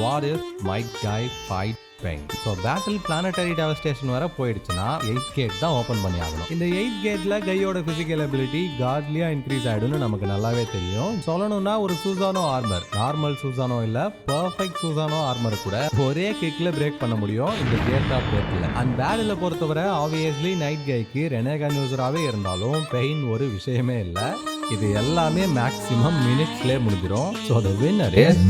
What if might guy fight Pain? So battle planetary devastation வர போயிடுச்சுன்னா 8th gate தான் open பண்ணி ஆகணும். இந்த 8th கேட்ல கையோட பிசிக்கல் எபிலிட்டி காட்லியா இன்க்ரீஸ் ஆயிடும்னு நமக்கு நல்லாவே தெரியும். சொல்லணும்னா ஒரு சூசானோ ஆர்மர், நார்மல் சூசானோ இல்ல பர்ஃபெக்ட் சூசானோ ஆர்மர் கூட ஒரே கிக்ல பிரேக் பண்ண முடியும் இந்த கேட் ஆஃப் டெத்ல. அண்ட் பேட்டில பொறுத்தவரை ஆப்வியஸ்லி நைட் கைக்கு ரெனேகன் யூசராகவே இருந்தாலும் பெயின் ஒரு விஷயமே இல்லை. இது எல்லாமே மேக்ஸிமம் மினிட்ஸ்லேயே முடிஞ்சிடும். So the winner is